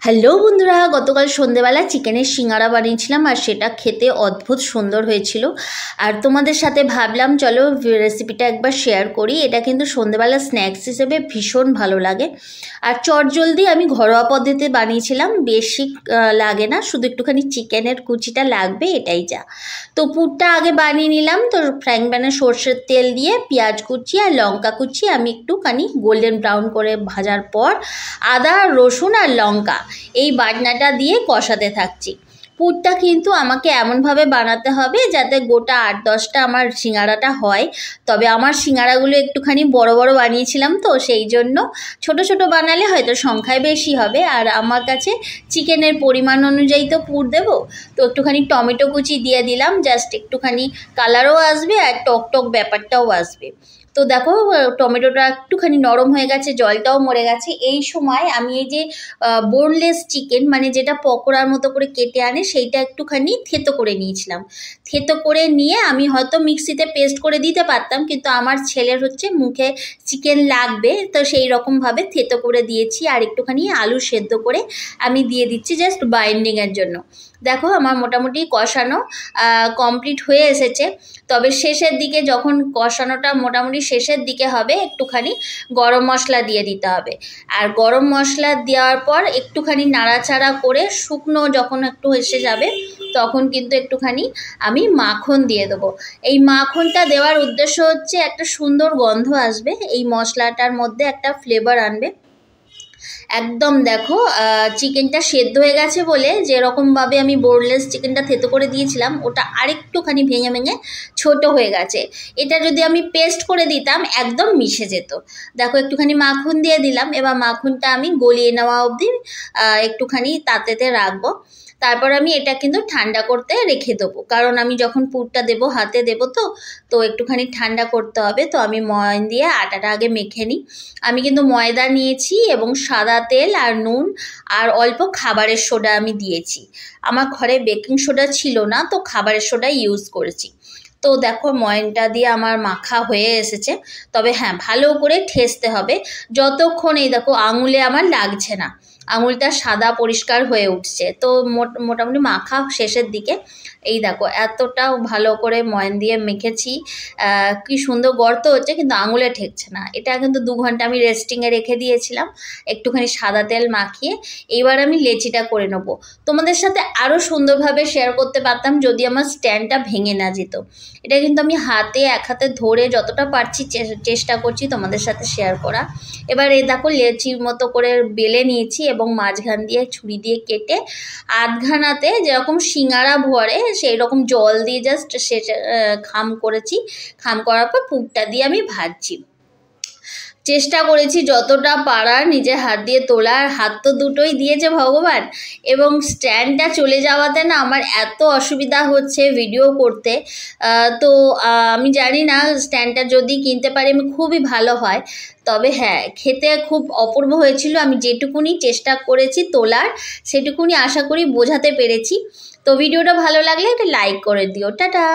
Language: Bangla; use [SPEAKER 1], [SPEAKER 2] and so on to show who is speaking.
[SPEAKER 1] হ্যালো বন্ধুরা, গতকাল সন্ধেবেলা চিকেনের সিঙ্গারা বানিয়েছিলাম আর সেটা খেতে অদ্ভুত সুন্দর হয়েছিল। আর তোমাদের সাথে ভাবলাম চলো রেসিপিটা একবার শেয়ার করি। এটা কিন্তু সন্ধেবেলা স্ন্যাক্স হিসেবে ভীষণ ভালো লাগে। আর চটজলদি আমি ঘরোয়া পদ্ধতিতে বানিয়েছিলাম, বেশি লাগে না, শুধু একটুখানি চিকেনের কুচিটা লাগবে, এটাই যা। তো পুরটা আগে বানিয়ে নিলাম। তো ফ্রাইং প্যানে সর্ষের তেল দিয়ে পেঁয়াজ কুচি আর লঙ্কা কুচি আমি একটুখানি গোল্ডেন ব্রাউন করে ভাজার পর আদা রসুন আর লঙ্কা এই বাটনাটা দিয়ে কষাতে থাকছি। পুরটা কিন্তু আমাকে এমনভাবে বানাতে হবে যাতে গোটা 8-10টা আমার সিঙ্গারাটা হয়। তবে আমার সিঙ্গারাগুলো একটুখানি বড় বড় বানিয়েছিলাম, তো সেই জন্য ছোট ছোট বানালে হয়তো সংখ্যায় বেশি হবে। আর আমার কাছে চিকেনের পরিমাণ অনুযায়ী তো পুর দেবো, তো একটুখানি টমেটো কুচি দিয়ে দিলাম, জাস্ট একটুখানি কালারও আসবে আর টক টক ব্যাপারটাও আসবে। তো দেখো টমেটোটা একটুখানি নরম হয়ে গেছে, জলটাও মরে গেছে। এই সময় আমি এই যে বোনলেস চিকেন, মানে যেটা পকোড়ার মতো করে কেটে আনে, সেইটা একটুখানি থেতো করে নিয়েছিলাম। থেতো করে নিয়ে আমি হয়তো মিক্সিতে পেস্ট করে দিতে পারতাম, কিন্তু আমার ছেলের হচ্ছে মুখে চিকেন লাগবে, তো সেই রকমভাবে থেতো করে দিয়েছি। আর একটুখানি আলু সেদ্ধ করে আমি দিয়ে দিচ্ছি জাস্ট বাইন্ডিংয়ের জন্য। দেখো আমার মোটামুটি কষানো কমপ্লিট হয়ে এসেছে। তবে শেষের দিকে, যখন কষানোটা মোটামুটি শেষের দিকে হবে, একটুখানি গরম মশলা দিয়ে দিতে হবে। আর গরম মশলা দেওয়ার পর একটুখানি নাড়াচাড়া করে শুকনো যখন একটু এসে যাবে, তখন কিন্তু একটুখানি আমি মাখন দিয়ে দেবো। এই মাখনটা দেওয়ার উদ্দেশ্য হচ্ছে একটা সুন্দর গন্ধ আসবে, এই মশলাটার মধ্যে একটা ফ্লেভার আনবে। একদম দেখো চিকেনটা সেদ্ধ হয়ে গেছে বলে, যেরকমভাবে আমি বোনলেস চিকেনটা থেতো করে দিয়েছিলাম, ওটা আরেকটুখানি ভেঙে ভেঙে ছোট হয়ে গেছে। এটা যদি আমি পেস্ট করে দিতাম একদম মিশে যেত। দেখো একটুখানি মাখন দিয়ে দিলাম, এবার মাখনটা আমি গলিয়ে নেওয়া অবধি একটুখানি তাতেতে রাখবো। তারপর আমি এটা কিন্তু ঠান্ডা করতে রেখে দেবো, কারণ আমি যখন পুরটা দেবো হাতে দেবো, তো একটুখানি ঠান্ডা করতে হবে। তো আমি ময়দা দিয়ে আটাটা আগে মেখে নিই। আমি কিন্তু ময়দা নিয়েছি এবং সাদা তেল আর নুন আর অল্প খাবারের সোডা আমি দিয়েছি। আমার ঘরে বেকিং সোডা ছিল না, তো খাবারের সোডা ইউজ করেছি। তো দেখো ময়নটা দিয়ে আমার মাখা হয়ে এসেছে। তবে হ্যাঁ, ভালো করে ঠেসতে হবে যতক্ষণ এই দেখো আঙুলে আমার লাগছে না, আঙুলটা সাদা পরিষ্কার হয়ে উঠছে। তো মোটামুটি মাখা শেষের দিকে। এই দেখো এতটাও ভালো করে ময়ন দিয়ে মেখেছি, কি সুন্দর গর্ত হচ্ছে, কিন্তু আঙুলে ঠেকছে না। এটা কিন্তু 2 ঘন্টা আমি রেস্টিংয়ে রেখে দিয়েছিলাম একটুখানি সাদা তেল মাখিয়ে। এইবার আমি লেচিটা করে নেবো। তোমাদের সাথে আরও সুন্দরভাবে শেয়ার করতে পারতাম যদি আমার স্ট্যান্ডটা ভেঙে না যেত। এটা কিন্তু আমি এক হাতে ধরে যতটা পারছি চেষ্টা করছি তোমাদের সাথে শেয়ার করা। এবার এই দেখো লেচির মতো করে বেলে নিয়েছি এবং মাঝখান দিয়ে ছুরি দিয়ে কেটে আধখানাতে যেরকম সিঙ্গারা ভরে সেই রকম জল দিয়ে জাস্ট সে খাম করেছি। খাম করার পর পুরটা দিয়ে আমি ভাজছি। চেষ্টা করেছি যতটা পারার নিজের হাত দিয়ে তোলার, হাত তো দুটোই দিয়েছে ভগবান। এবং স্ট্যান্ডটা চলে যাওয়াতে না আমার এত অসুবিধা হচ্ছে ভিডিও করতে। তো আমি জানি না, স্ট্যান্ডটা যদি কিনতে পারি আমি খুবই ভালো হয়। তবে হ্যাঁ, খেতে খুব অপূর্ব হয়েছিল। আমি যেটুকুনি চেষ্টা করেছি তোলার, সেটুকুনি আশা করি বোঝাতে পেরেছি। তো ভিডিওটা ভালো লাগলে একটা লাইক করে দিও। টাটা।